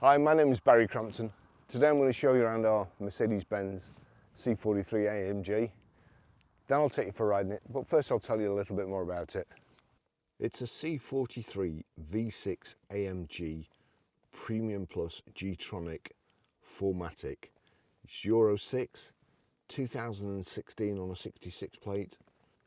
Hi, my name is Barry Crampton. Today I'm going to show you around our Mercedes-Benz C43 AMG. Then I'll take you for a ride in it, but first I'll tell you a little bit more about it. It's a C43 V6 AMG Premium Plus G-Tronic 4MATIC. It's Euro 6, 2016 on a 66 plate,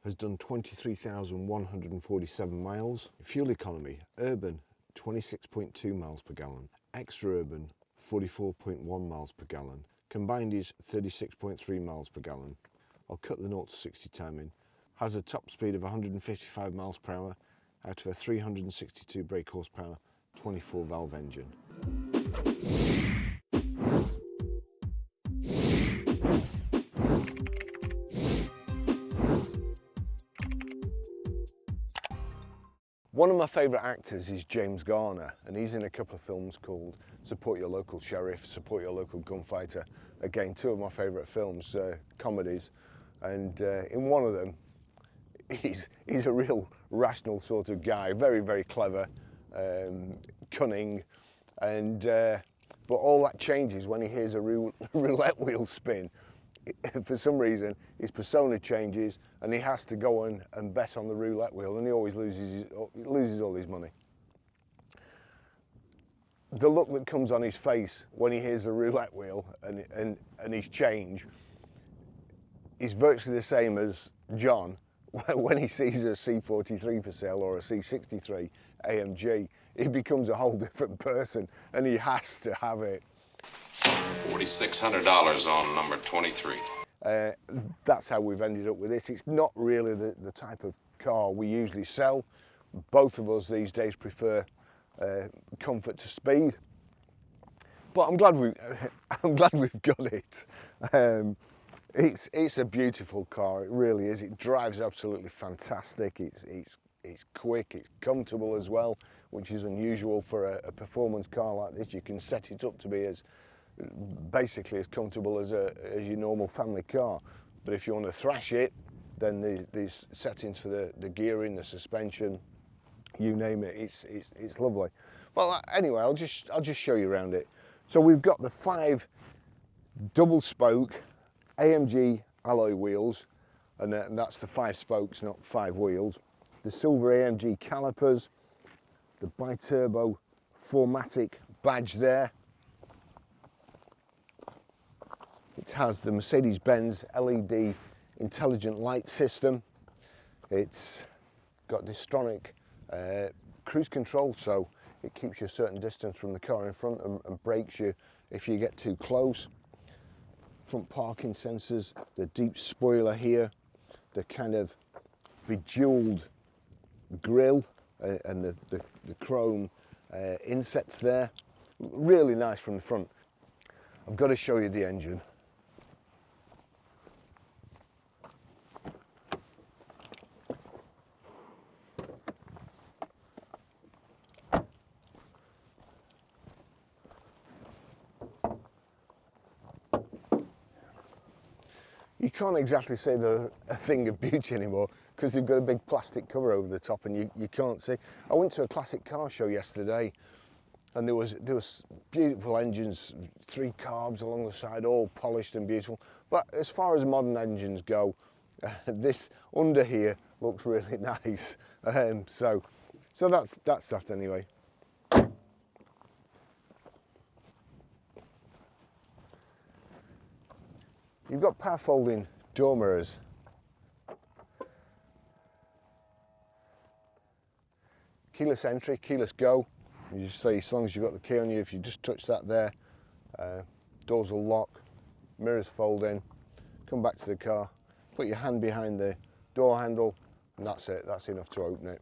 has done 23,147 miles. Fuel economy, urban 26.2 miles per gallon, extra urban 44.1 miles per gallon, combined is 36.3 miles per gallon. I'll cut the 0 to 60 time in. Has a top speed of 155 miles per hour out of a 362 brake horsepower 24 valve engine. One of my favourite actors is James Garner, and he's in a couple of films called Support Your Local Sheriff, Support Your Local Gunfighter. Again, two of my favourite films, comedies, and in one of them he's a real rational sort of guy, very, very clever, cunning, and but all that changes when he hears a roulette wheel spin. For some reason his persona changes and he has to go and bet on the roulette wheel, and he always loses all his money. The look that comes on his face when he hears the roulette wheel and his change is virtually the same as John when he sees a C43 for sale or a C63 AMG. He becomes a whole different person and he has to have it. $4,600 on number 23. That's how we've ended up with this. It's not really the type of car we usually sell. Both of us these days prefer comfort to speed, but I'm glad we've got it. It's a beautiful car. It really is. It drives absolutely fantastic. It's quick. It's comfortable as well, which is unusual for a performance car like this. You can set it up to be basically as comfortable as your normal family car, but if you want to thrash it, then there's settings for the gearing, the suspension, you name it. It's lovely. Well, anyway, I'll just show you around it. So we've got the 5 double spoke AMG alloy wheels, and that's the 5 spokes, not 5 wheels. The silver AMG calipers, the bi-turbo 4MATIC badge there. It has the Mercedes-Benz LED intelligent light system. It's got Distronic cruise control, so it keeps you a certain distance from the car in front and brakes you if you get too close. Front parking sensors, the deep spoiler here, the kind of bejeweled grille and the chrome insets there. Really nice from the front. I've got to show you the engine. You can't exactly say they're a thing of beauty anymore because they've got a big plastic cover over the top and you can't see. I went to a classic car show yesterday and there was beautiful engines, 3 carbs along the side, all polished and beautiful. But as far as modern engines go, this under here looks really nice. So that's that anyway. You've got power folding door mirrors. Keyless entry, keyless go. You just say as long as you've got the key on you, if you just touch that there, doors will lock, mirrors fold in, come back to the car, put your hand behind the door handle, and that's it, that's enough to open it.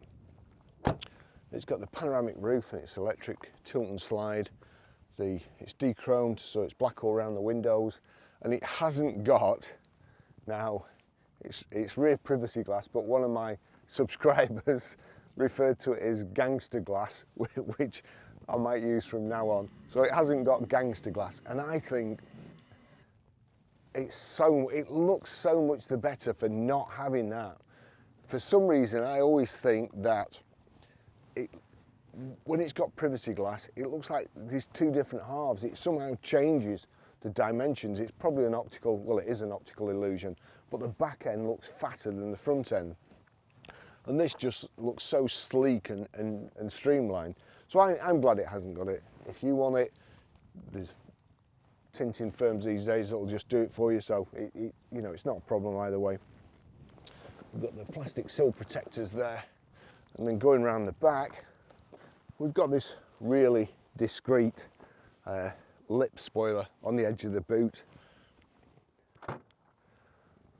It's got the panoramic roof and it's electric tilt and slide. It's de-chromed, so it's black all around the windows, and it hasn't got, now it's rear privacy glass, but one of my subscribers referred to it as gangster glass, which I might use from now on. So it hasn't got gangster glass, and I think it looks so much the better for not having that. For some reason I always think that when it's got privacy glass, it looks like these two different halves. It somehow changes the dimensions. It's probably an optical, well, it is an optical illusion, but the back end looks fatter than the front end. And this just looks so sleek and streamlined. So I'm glad it hasn't got it. If you want it, there's tinting firms these days that'll just do it for you, so you know, it's not a problem either way. We've got the plastic sill protectors there, and then going around the back, we've got this really discreet lip spoiler on the edge of the boot.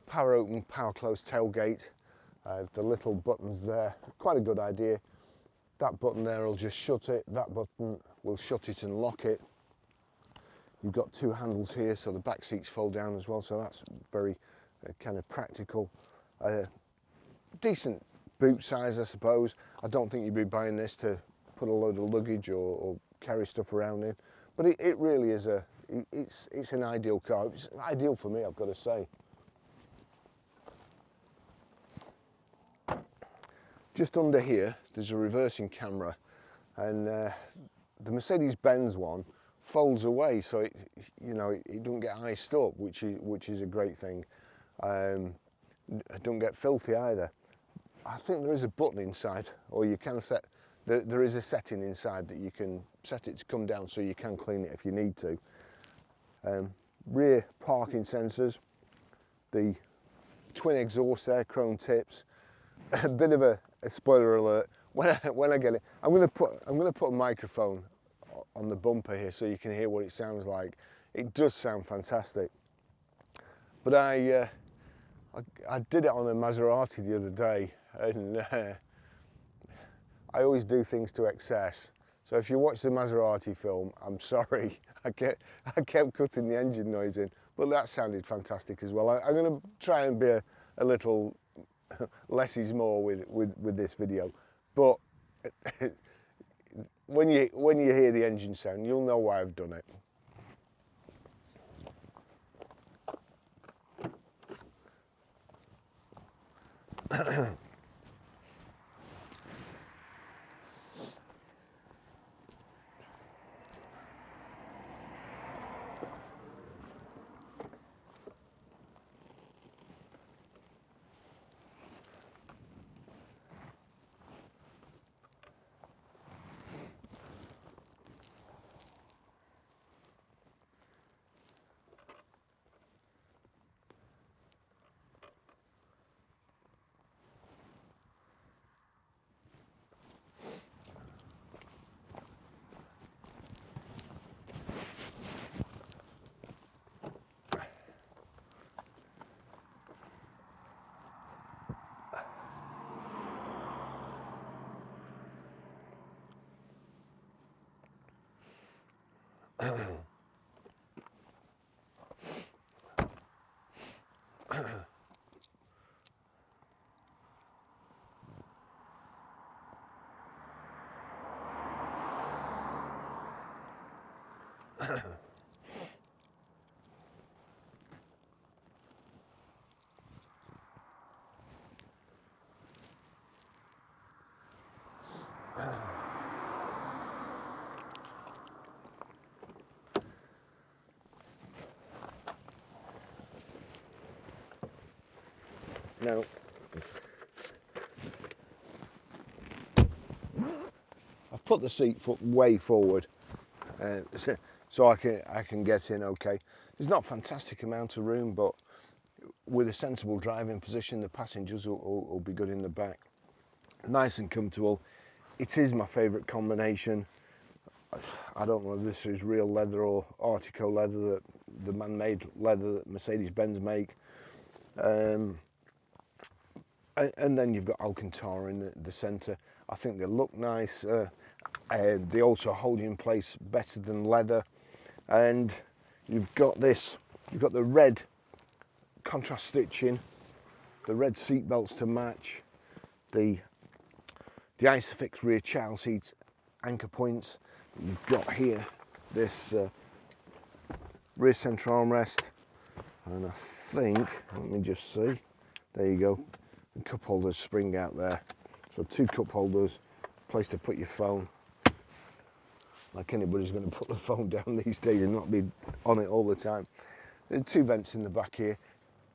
Power open, power close tailgate. The little buttons there, quite a good idea. That button there will just shut it, that button will shut it and lock it. You've got two handles here, so the back seats fold down as well, so that's very kind of practical. Decent boot size, I suppose. I don't think you'd be buying this to put a load of luggage or carry stuff around in, but it really is it's an ideal car. It's ideal for me, I've got to say. Just under here, there's a reversing camera, and the Mercedes-Benz one folds away, so it doesn't get iced up, which is a great thing. It don't get filthy either. I think there is a button inside, or you can set. There is a setting inside that you can set it to come down, so you can clean it if you need to. Rear parking sensors, the twin exhaust there, chrome tips. A bit of a spoiler alert. When I get it, I'm going to put a microphone on the bumper here so you can hear what it sounds like. It does sound fantastic. But I did it on a Maserati the other day, and I always do things to excess. So if you watch the Maserati film, I'm sorry, I kept cutting the engine noise in, but that sounded fantastic as well. I'm going to try and be a little less is more with this video, but when you hear the engine sound, you'll know why I've done it. Now, I've put the seat foot way forward so I can get in okay. There's not a fantastic amount of room, but with a sensible driving position, the passengers will be good in the back. Nice and comfortable. It is my favourite combination. I don't know if this is real leather or Artico leather, the man-made leather that Mercedes-Benz make. And then you've got Alcantara in the centre. I think they look nice. They also hold you in place better than leather. And you've got the red contrast stitching, the red seat belts to match, the Isofix rear child seat anchor points. You've got here this rear centre armrest, and I think, let me just see, there you go, the cup holders spring out there. So two cup holders, place to put your phone, like anybody's going to put the phone down these days and not be on it all the time. There are 2 vents in the back here.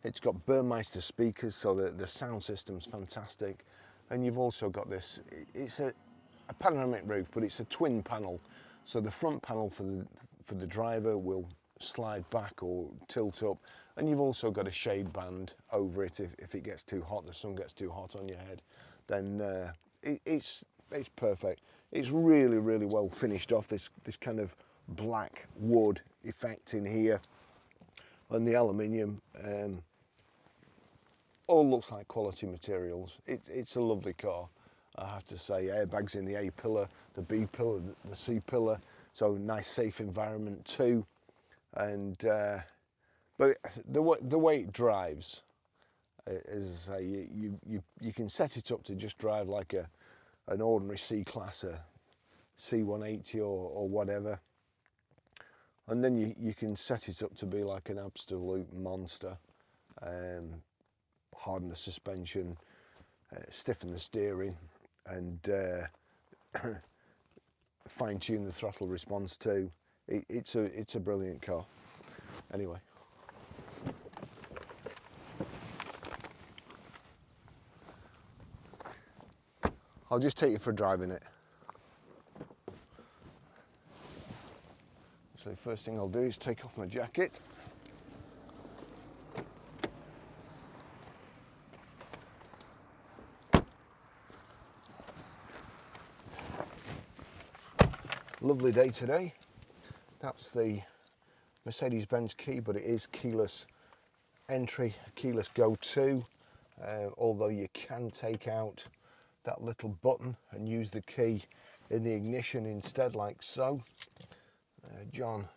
It's got Burmeister speakers, so the sound system's fantastic. And you've also got this, it's a panoramic roof, but it's a twin panel. So the front panel for the driver will slide back or tilt up, and you've also got a shade band over it if it gets too hot, the sun gets too hot on your head, then it's perfect. It's really, really well finished off, this kind of black wood effect in here, and the aluminium all looks like quality materials. It's a lovely car, I have to say. Airbags in the A pillar, the B pillar, the C pillar, so nice safe environment too. And but the way it drives, as I say, you can set it up to just drive like an ordinary C class, a C180 or whatever, and then you can set it up to be like an absolute monster. Harden the suspension, stiffen the steering, and fine tune the throttle response too. It's a brilliant car. Anyway, I'll just take you for a drive in it. So the first thing I'll do is take off my jacket. Lovely day today. That's the Mercedes-Benz key, but it is keyless entry, keyless go to, although you can take out that little button and use the key in the ignition instead, like so. John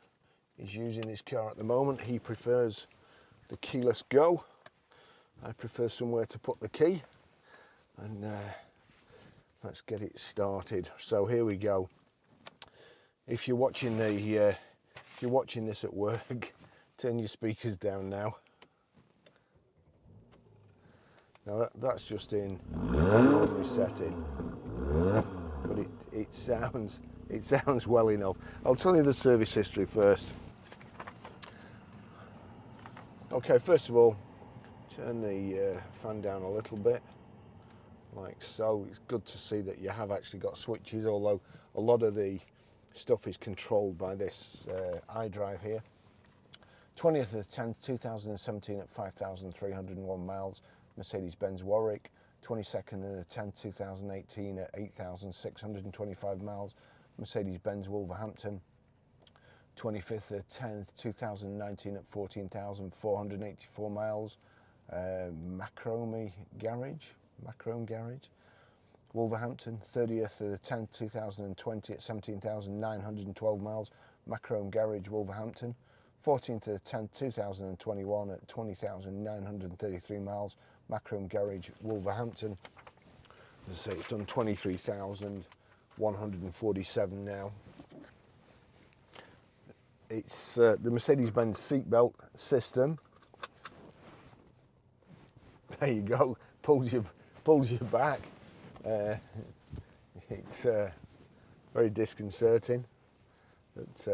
is using his car at the moment. He prefers the keyless go. I prefer somewhere to put the key, and let's get it started. So here we go. If you're watching this at work, turn your speakers down now. Now that's just in ordinary setting, but it sounds well enough. I'll tell you the service history first. Okay, first of all, turn the fan down a little bit, like so. It's good to see that you have actually got switches, although a lot of the stuff is controlled by this iDrive here. 20th of the 10th, 2017 at 5,301 miles, Mercedes-Benz Warwick. 22nd of the 10th, 2018 at 8,625 miles, Mercedes-Benz Wolverhampton. 25th of the 10th, 2019 at 14,484 miles, Macrome Garage, Wolverhampton. 30th of the 10th, 2020 at 17,912 miles, Macrome Garage, Wolverhampton. 14th of the 10th, 2021 at 20,933 miles, Macrome Garage, Wolverhampton. As I say, it's done 23,147 now. It's the Mercedes-Benz seatbelt system. There you go, pulls you back. It's very disconcerting, but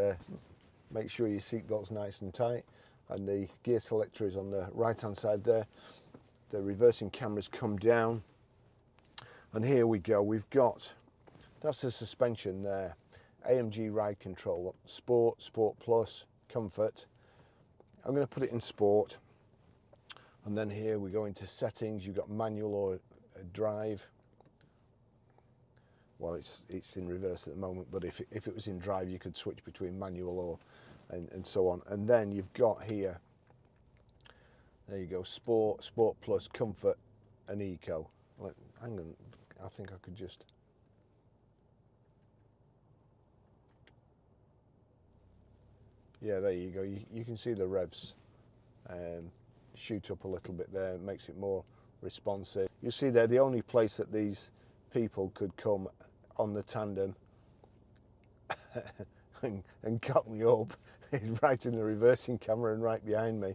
make sure your seatbelt's nice and tight, and the gear selector is on the right hand side there. The reversing cameras come down, and here we go. We've got, that's the suspension there, AMG ride control, Sport, Sport Plus, Comfort. I'm going to put it in Sport, and then here we go into settings. You've got manual or drive. Well, it's in reverse at the moment, but if it was in drive, you could switch between manual or and so on. And then you've got here, there you go, Sport, Sport Plus, Comfort and Eco. Hang on, I think I could just, yeah, there you go. You can see the revs shoot up a little bit there. It makes it more responsive. You see there, the only place that these people could come on the tandem and cut me up is right in the reversing camera and right behind me.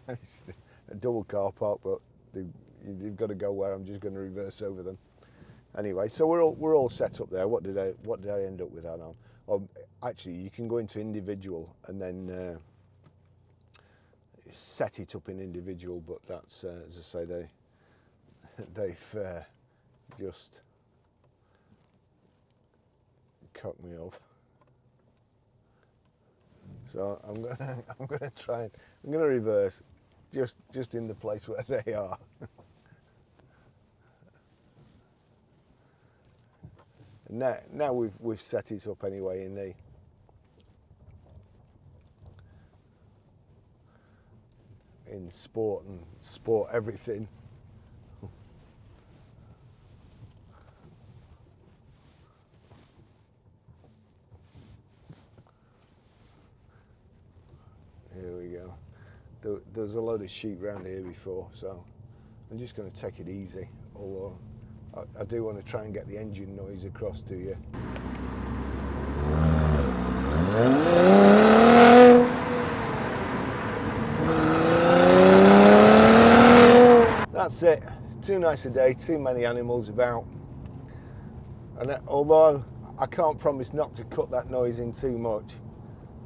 It's a double car park, but they've got to go where I'm just going to reverse over them. Anyway, so we're all set up there. What did I end up with that on? Well, actually, you can go into individual and then set it up in individual, but that's as I say, they've just cocked me up. So I'm gonna try and I'm gonna reverse just in the place where they are. Now we've set it up anyway in sport and sport everything. Here we go. There's a load of sheep around here before, so I'm just going to take it easy, although I do want to try and get the engine noise across to you. That's it. Too nice a day, too many animals about. And although I can't promise not to cut that noise in too much,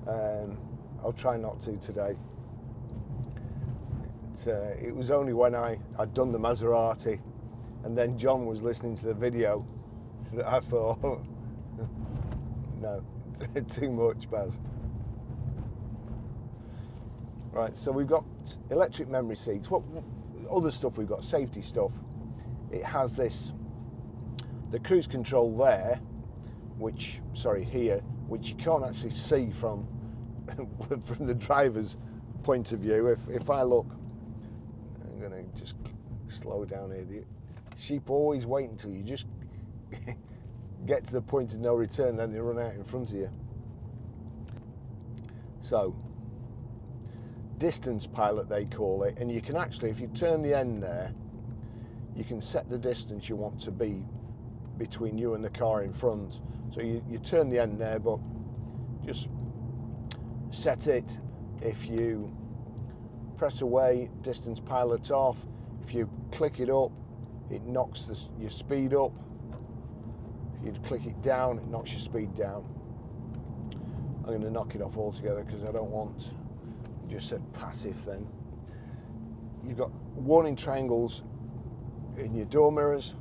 I'll try not to today. It was only when I'd done the Maserati and then John was listening to the video that I thought, no, too much, Baz. Right, so we've got electric memory seats. What other stuff we've got? Safety stuff. It has the cruise control there, here, which you can't actually see from the driver's point of view. If I look, I'm going to just slow down here. The sheep always wait until you just get to the point of no return, then they run out in front of you. So, distance pilot they call it, and you can actually, if you turn the end there, you can set the distance you want to be between you and the car in front. So you turn the end there, but just set it. If you press away, distance pilot off. If you click it up, it knocks your speed up. If you click it down, it knocks your speed down. I'm going to knock it off altogether because I don't want, just said passive then. You've got warning triangles in your door mirrors.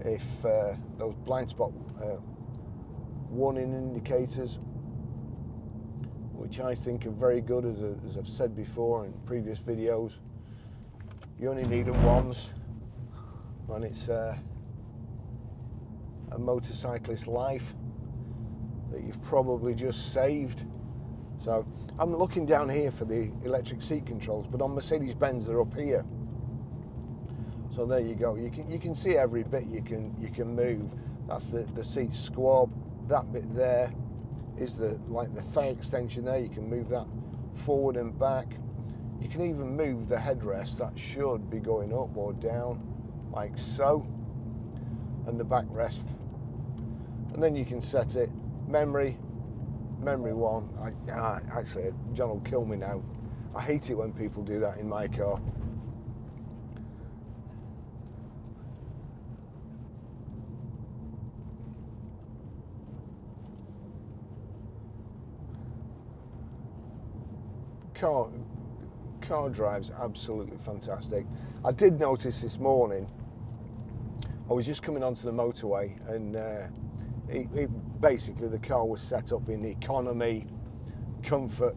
If those blind spot warning indicators, which I think are very good, as I've said before in previous videos. You only need them once when it's a motorcyclist's life that you've probably just saved. So I'm looking down here for the electric seat controls, but on Mercedes-Benz they're up here. So there you go. You can see every bit you can move. That's the seat squab. That bit there is the thigh extension there. You can move that forward and back. You can even move the headrest. That should be going up or down, like so, and the backrest. And then you can set it memory 1. Actually, John will kill me now. I hate it when people do that in my car. Car drive's absolutely fantastic. I did notice this morning, I was just coming onto the motorway, and basically the car was set up in economy, comfort,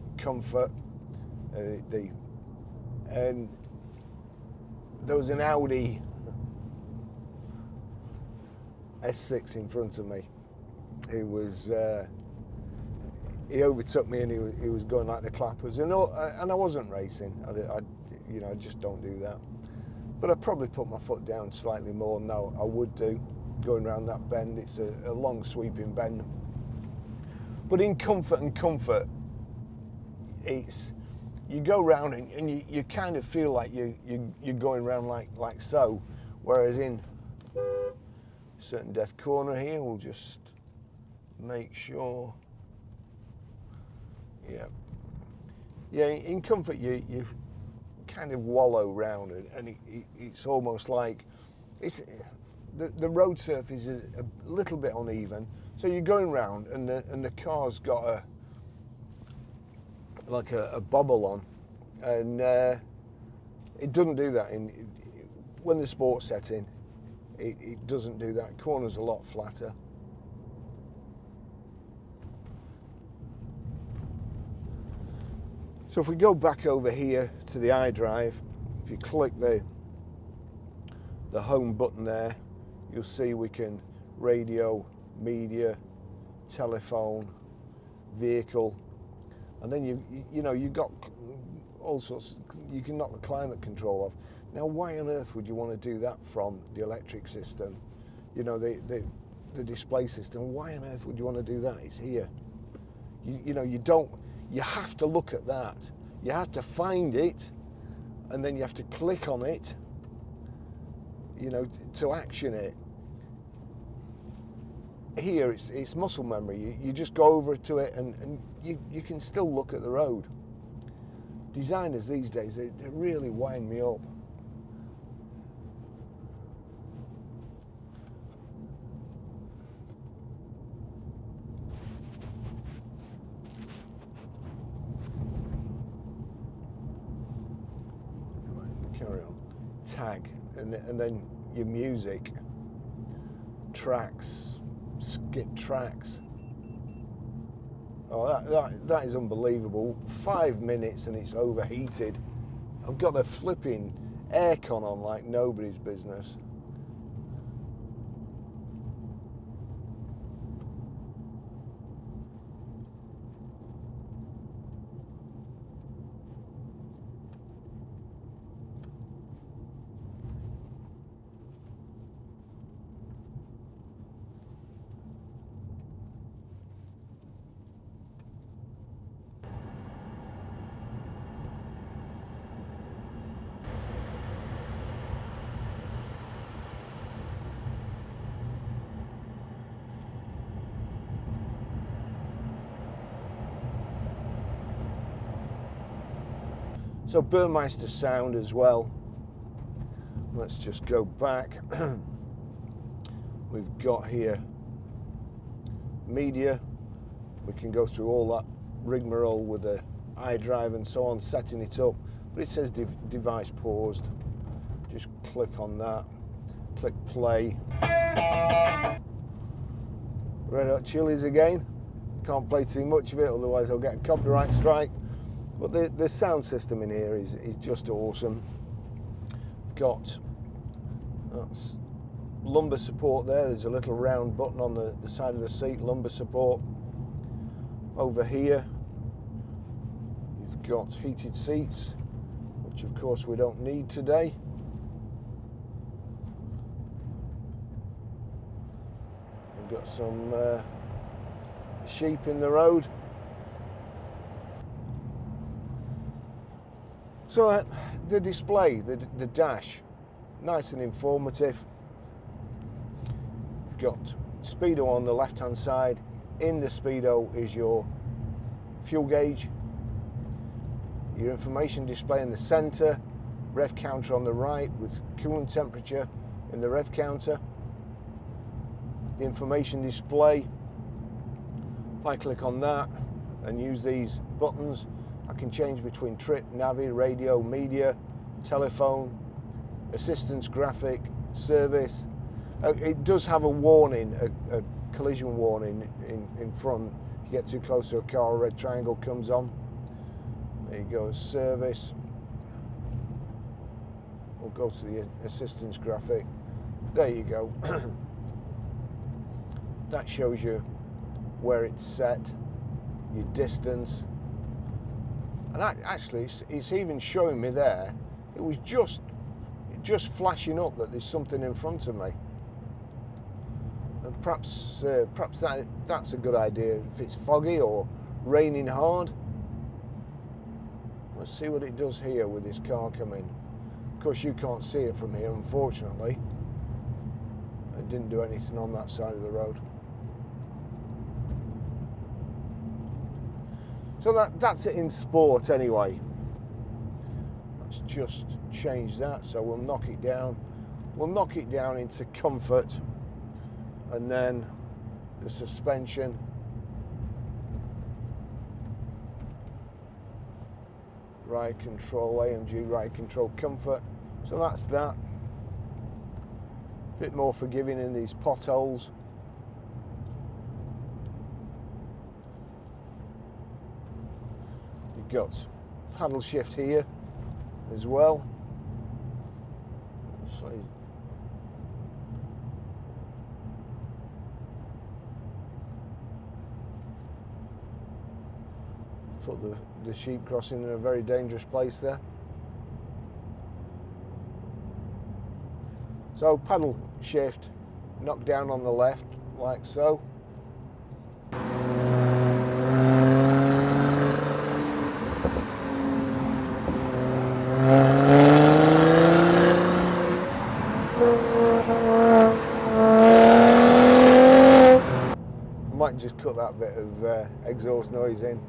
and there was an Audi S6 in front of me. He overtook me, and he was going like the clappers, and I wasn't racing. I just don't do that. But I probably put my foot down slightly more than I would do going around that bend. It's a long sweeping bend. But in comfort, it's you go round and you kind of feel like you're going around like so. Whereas in certain death corner here, we'll just make sure. Yeah. In comfort, you kind of wallow round, and it's almost like the road surface is a little bit uneven, so you're going round and the car's got a bobble on, and it doesn't do that when the sport's setting. It doesn't do that. Corner's a lot flatter. So if we go back over here to the iDrive, if you click the home button there, you'll see we can radio, media, telephone, vehicle, and then you've got all sorts. You can knock the climate control off. Now, why on earth would you want to do that from the electric system? The display system. Why on earth would you want to do that? It's here. You have to look at that. You have to find it, and then you have to click on it, to action it. Here, it's muscle memory. You just go over to it, and you can still look at the road. Designers these days, they really wind me up. Carry on. Tag, and then your music, tracks, skip tracks. Oh, that is unbelievable. 5 minutes and it's overheated. I've got a flipping aircon on like nobody's business. So Burmeister sound as well. Let's just go back. We've got here media. We can go through all that rigmarole with the iDrive and so on, setting it up. But it says device paused. Just click on that. Click play. Red Hot Chilies again. Can't play too much of it, otherwise I'll get a copyright strike. But the sound system in here is just awesome. We've got that's lumbar support there. There's a little round button on the side of the seat, lumbar support. Over here, you've got heated seats, which of course we don't need today. We've got some sheep in the road. So the display, the dash, nice and informative. You've got speedo on the left hand side. In the speedo is your fuel gauge, your information display in the center, rev counter on the right with coolant temperature in the rev counter. The information display, if I click on that and use these buttons, I can change between trip, navi, radio, media, telephone, assistance graphic, service. It does have a warning, a collision warning in front. If you get too close to a car, a red triangle comes on. There you go, service. We'll go to the assistance graphic. There you go. That shows you where it's set, your distance. And actually, it's even showing me there. It was just flashing up that there's something in front of me. And perhaps that's a good idea if it's foggy or raining hard. Let's see what it does here with this car coming. Of course, you can't see it from here, unfortunately. It didn't do anything on that side of the road. So that's it in sport anyway. Let's just change that. So we'll knock it down. we'll knock it down into comfort, and then the suspension. Ride control, AMG ride control comfort. So that's that. Bit more forgiving in these potholes. You've got paddle shift here as well. So put the sheep crossing in a very dangerous place there. So paddle shift, knock down on the left like so. I might just cut that bit of exhaust noise in.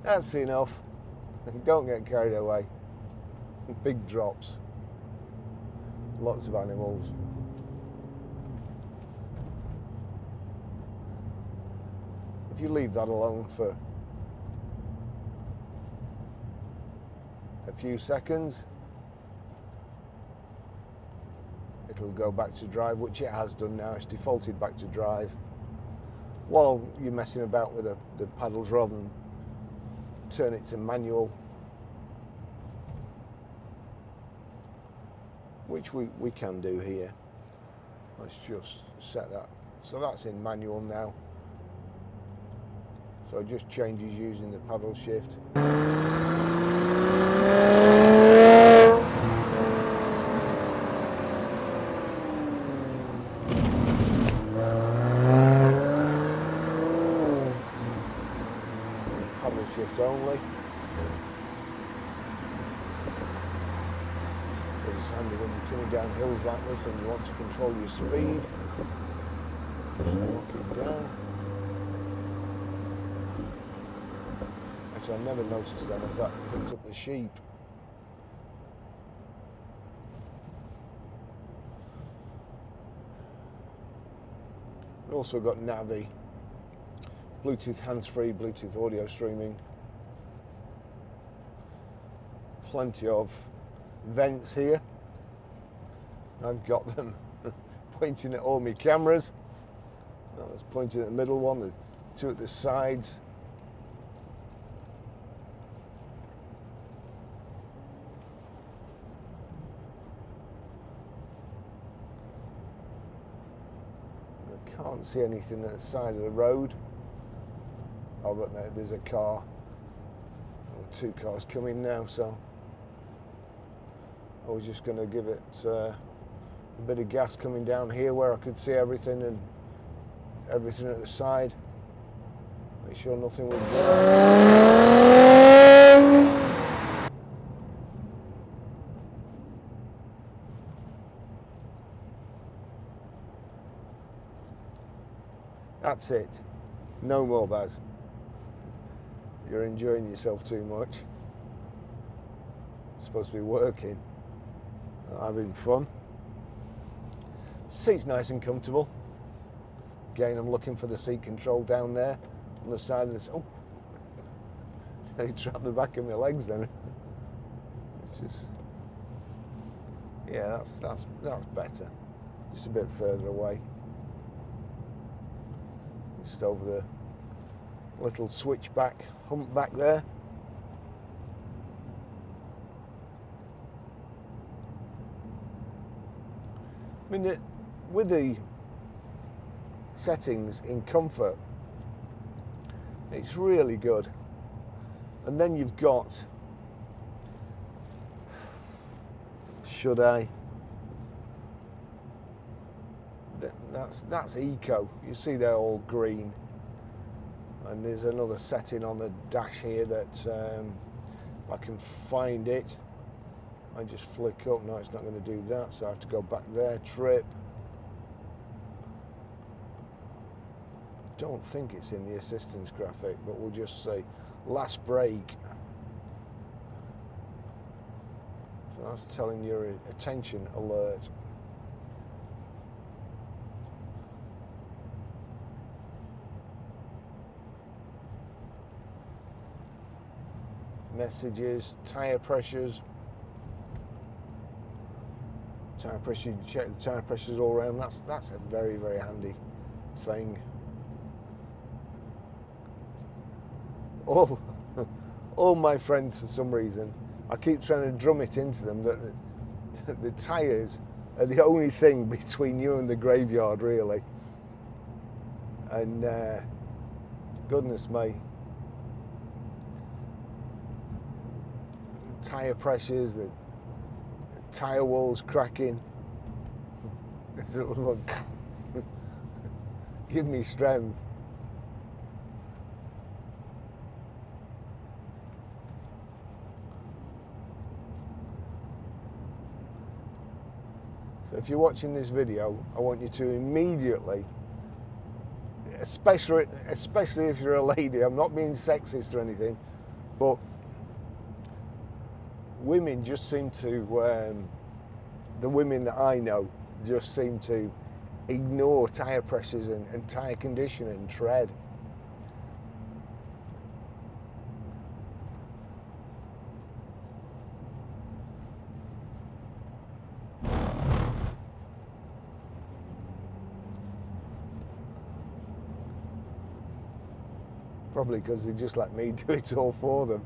That's enough. Don't get carried away. Big drops. Lots of animals. If you leave that alone for a few seconds, it'll go back to drive, which it has done now. It's defaulted back to drive. While you're messing about with the paddles, rather than turn it to manual, which we can do here. Let's just set that. So that's in manual now. So it just changes using the paddle shift. Paddle shift only. It's handy when you're coming down hills like this and you want to control your speed. Lock it down. Actually, I never noticed then if that picked up the sheep. We've also got Navi, Bluetooth hands-free, Bluetooth audio streaming. Plenty of vents here. I've got them pointing at all my cameras. That was pointing at the middle one, the two at the sides. I can't see anything at the side of the road. Oh, but there's a car. Or two cars coming now, so I was just going to give it a bit of gas coming down here where I could see everything and everything at the side. Make sure nothing was there. That's it. No more, Baz. You're enjoying yourself too much. It's supposed to be working. Having fun. Seat's nice and comfortable. Again, I'm looking for the seat control down there on the side of this. Oh, they trapped the back of my legs then. It's just, yeah, that's better. Just a bit further away. Just over the little switchback hump back there. I mean, with the settings in comfort, it's really good. And then you've got, should I? That's eco. You see they're all green. And there's another setting on the dash here that if I can find it, I just flick up. No, it's not going to do that, so I have to go back there, trip. don't think it's in the assistance graphic, but we'll just say last brake. So that's telling you attention alert. Messages, tyre pressures. Tyre pressure, you check the tyre pressures all around. That's a very, very handy thing. All my friends, for some reason, I keep trying to drum it into them that the tyres are the only thing between you and the graveyard, really. And goodness me, tyre pressures, the tyre walls cracking. Give me strength. So if you're watching this video, I want you to immediately, especially if you're a lady, I'm not being sexist or anything, but women just seem to, the women that I know just seem to ignore tyre pressures and tyre condition and tread. Probably because they just let me do it all for them.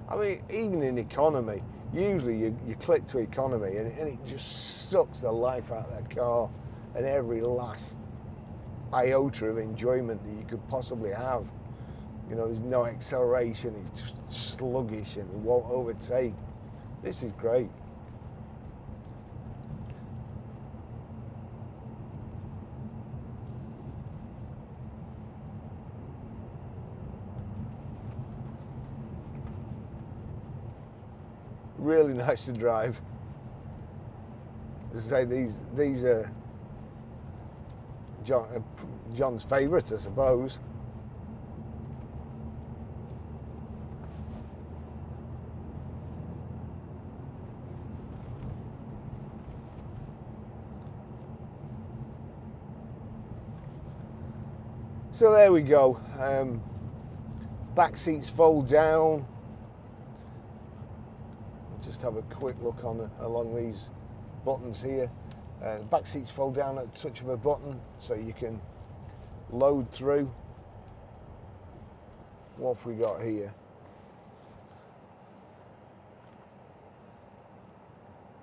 I mean, even in economy, usually you click to economy and it just sucks the life out of that car and every last iota of enjoyment that you could possibly have. You know, there's no acceleration, it's just sluggish and it won't overtake. This is great. Really nice to drive. As I say, these are John's favourite, I suppose. So there we go. Back seats fold down. Just have a quick look on along these buttons here. Back seats fold down at the touch of a button, so you can load through. What have we got here?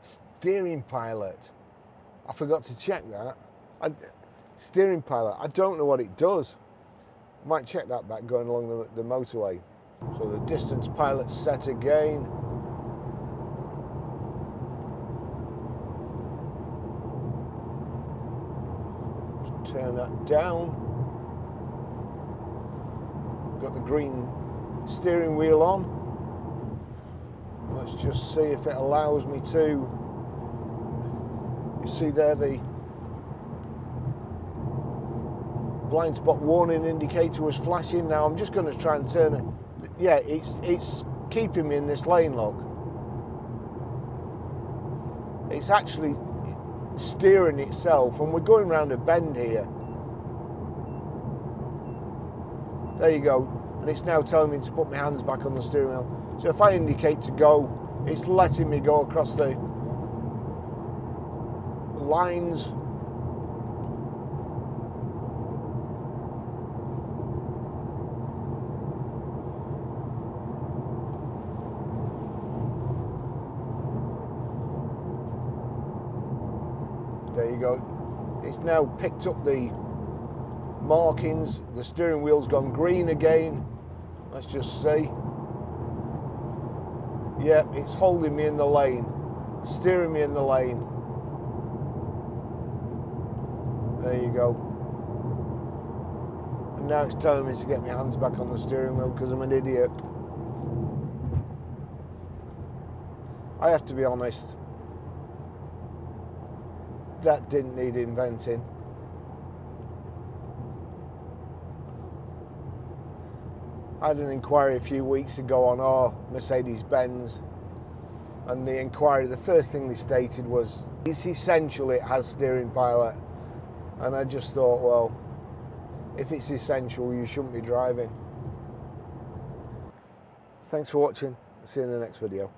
Steering pilot. I forgot to check that. Steering pilot. I don't know what it does. I might check that back going along the motorway. So the distance pilot's set again. Turn that down. Got the green steering wheel on. Let's just see if it allows me to. You see there the blind spot warning indicator was flashing. Now I'm just going to try and turn it. Yeah, it's keeping me in this lane, look. It's actually steering itself, and we're going around a bend here. There you go, and it's now telling me to put my hands back on the steering wheel. So if I indicate to go, it's letting me go across the lines. There you go. It's now picked up the markings. The steering wheel's gone green again. Let's just see. Yeah, it's holding me in the lane, steering me in the lane. There you go. And now it's telling me to get my hands back on the steering wheel because I'm an idiot. I have to be honest. that didn't need inventing. I had an inquiry a few weeks ago on our Mercedes-Benz, and the inquiry, the first thing they stated was, it's essential it has steering pilot. And I just thought, well, if it's essential, you shouldn't be driving. Thanks for watching. See you in the next video.